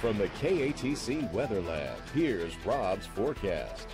From the KATC Weather Lab, here's Rob's forecast.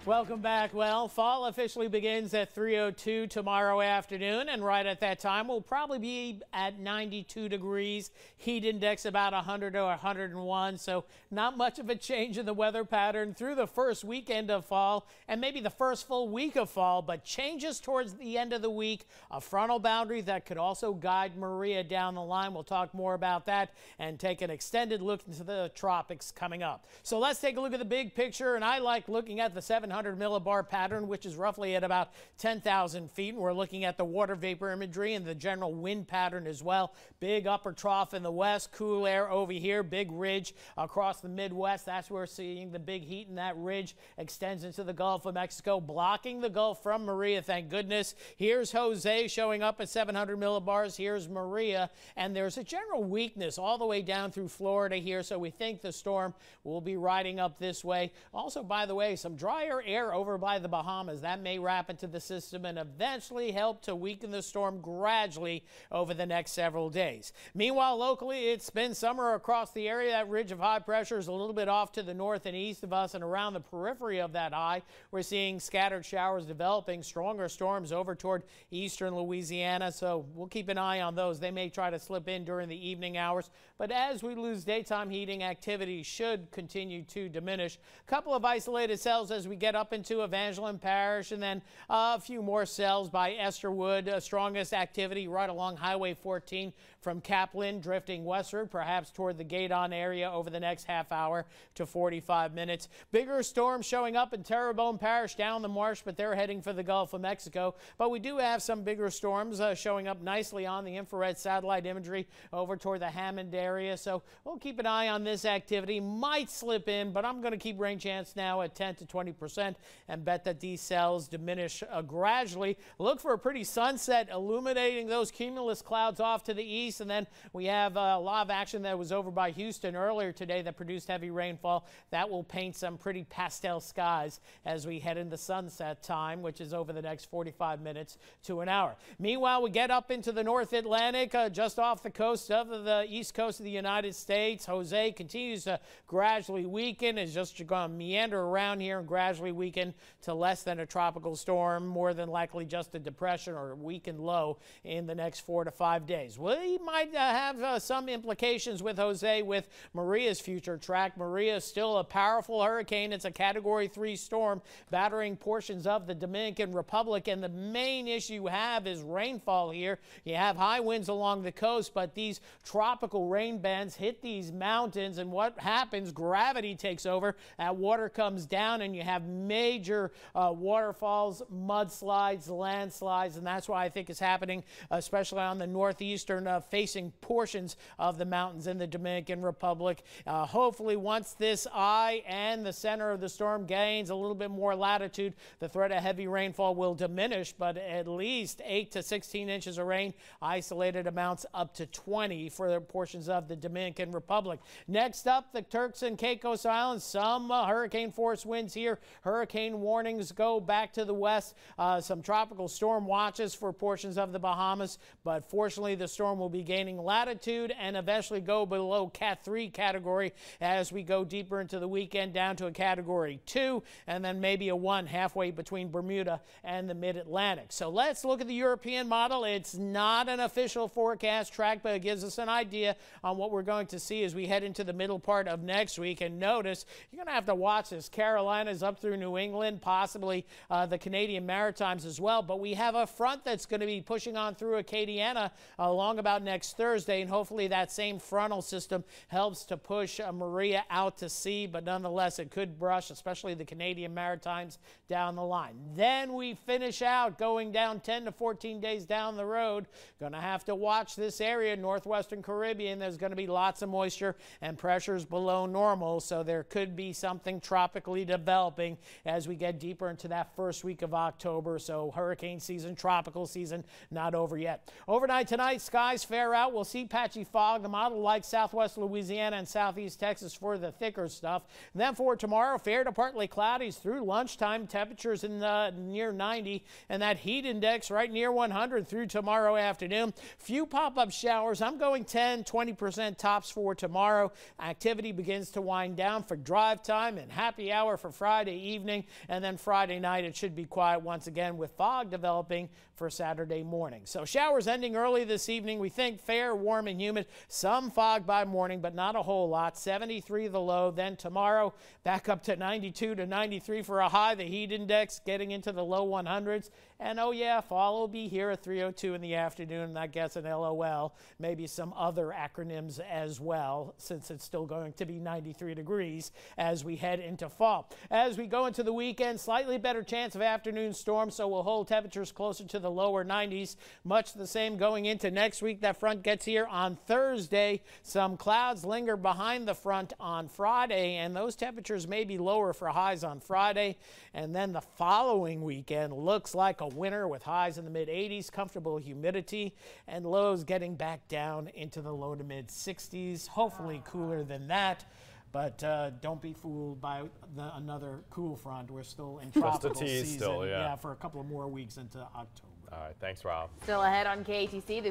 Welcome back. Well, fall officially begins at 3:02 tomorrow afternoon, and right at that time we'll probably be at 92 degrees, heat index about 100 or 101, so not much of a change in the weather pattern through the first weekend of fall and maybe the first full week of fall, but changes towards the end of the week, a frontal boundary that could also guide Maria down the line. We'll talk more about that and take an extended look into the tropics coming up. So let's take a look at the big picture, and I like looking at the 700 millibar pattern, which is roughly at about 10,000 feet. And we're looking at the water vapor imagery and the general wind pattern as well. Big upper trough in the west, cool air over here, big ridge across the Midwest. That's where we're seeing the big heat, and that ridge extends into the Gulf of Mexico, blocking the Gulf from Maria, thank goodness. Here's Jose showing up at 700 millibars. Here's Maria, and there's a general weakness all the way down through Florida here, so we think the storm will be riding up this way. Also, by the way, some drier air over by the Bahamas. That may wrap into the system and eventually help to weaken the storm gradually over the next several days. Meanwhile, locally, it's been summer across the area. That ridge of high pressure is a little bit off to the north and east of us, and around the periphery of that high, we're seeing scattered showers developing, stronger storms over toward eastern Louisiana, so we'll keep an eye on those. They may try to slip in during the evening hours, but as we lose daytime heating, activity should continue to diminish. A couple of isolated cells as we get up into Evangeline Parish, and then a few more cells by Esterwood. Strongest activity right along Highway 14 from Kaplan, drifting westward, perhaps toward the Gaydon area over the next half hour to 45 minutes. Bigger storms showing up in Terrebonne Parish down the marsh, but they're heading for the Gulf of Mexico. But we do have some bigger storms showing up nicely on the infrared satellite imagery over toward the Hammond area. So we'll keep an eye on this activity. Might slip in, but I'm going to keep rain chance now at 10 to 20%. And bet that these cells diminish gradually. Look for a pretty sunset illuminating those cumulus clouds off to the east, and then we have a lot of action that was over by Houston earlier today that produced heavy rainfall. That will paint some pretty pastel skies as we head into sunset time, which is over the next 45 minutes to an hour. Meanwhile, we get up into the North Atlantic, just off the coast of the east coast of the United States. Jose continues to gradually weaken, is just going to meander around here and gradually weaken to less than a tropical storm, more than likely just a depression or a weakened low in the next 4 to 5 days. We might have some implications with Jose with Maria's future track. Maria is still a powerful hurricane. It's a Category 3 storm battering portions of the Dominican Republic, and the main issue you have is rainfall here. You have high winds along the coast, but these tropical rain bands hit these mountains, and what happens, gravity takes over. That water comes down, and you have major waterfalls, mudslides, landslides, and that's why I think it's happening, especially on the northeastern facing portions of the mountains in the Dominican Republic. Hopefully, once this eye and the center of the storm gains a little bit more latitude, the threat of heavy rainfall will diminish, but at least 8 to 16 inches of rain, isolated amounts up to 20 for the portions of the Dominican Republic. Next up, the Turks and Caicos Islands, some hurricane force winds here. Hurricane warnings go back to the west. Some tropical storm watches for portions of the Bahamas, but fortunately the storm will be gaining latitude and eventually go below Cat 3 category as we go deeper into the weekend, down to a Category 2, and then maybe a 1 halfway between Bermuda and the mid-Atlantic. So let's look at the European model. It's not an official forecast track, but it gives us an idea on what we're going to see as we head into the middle part of next week. And notice, you're going to have to watch this. Carolinas up through New England, possibly the Canadian Maritimes as well. But we have a front that's going to be pushing on through Acadiana along about next Thursday, and hopefully that same frontal system helps to push Maria out to sea. But nonetheless, it could brush, especially the Canadian Maritimes, down the line. Then we finish out going down 10 to 14 days down the road. Going to have to watch this area, northwestern Caribbean. There's going to be lots of moisture and pressures below normal, so there could be something tropically developing as we get deeper into that first week of October. So hurricane season, tropical season, not over yet. Overnight tonight, skies fair out. We'll see patchy fog. The model like southwest Louisiana and southeast Texas for the thicker stuff. And then for tomorrow, fair to partly cloudy through lunchtime. Temperatures in the near 90, and that heat index right near 100 through tomorrow afternoon. Few pop-up showers. I'm going 10-20% tops for tomorrow. Activity begins to wind down for drive time and happy hour for Friday evening, and then Friday night it should be quiet once again with fog developing for Saturday morning. So showers ending early this evening. We think fair, warm, and humid. Some fog by morning, but not a whole lot. 73 the low. Then tomorrow back up to 92 to 93 for a high. The heat index getting into the low 100s. And oh yeah, fall will be here at 3:02 in the afternoon. I guess an LOL, maybe some other acronyms as well, since it's still going to be 93 degrees as we head into fall. As we go into the weekend, slightly better chance of afternoon storms, so we'll hold temperatures closer to the lower 90s. Much the same going into next week. That front gets here on Thursday. Some clouds linger behind the front on Friday, and those temperatures may be lower for highs on Friday. And then the following weekend looks like a winter with highs in the mid-80s, comfortable humidity, and lows getting back down into the low to mid-60s. Hopefully cooler than that. But don't be fooled by another cool front. We're still in tropical season. Still, yeah, for a couple of more weeks into October. All right, thanks, Rob. Still ahead on KATC.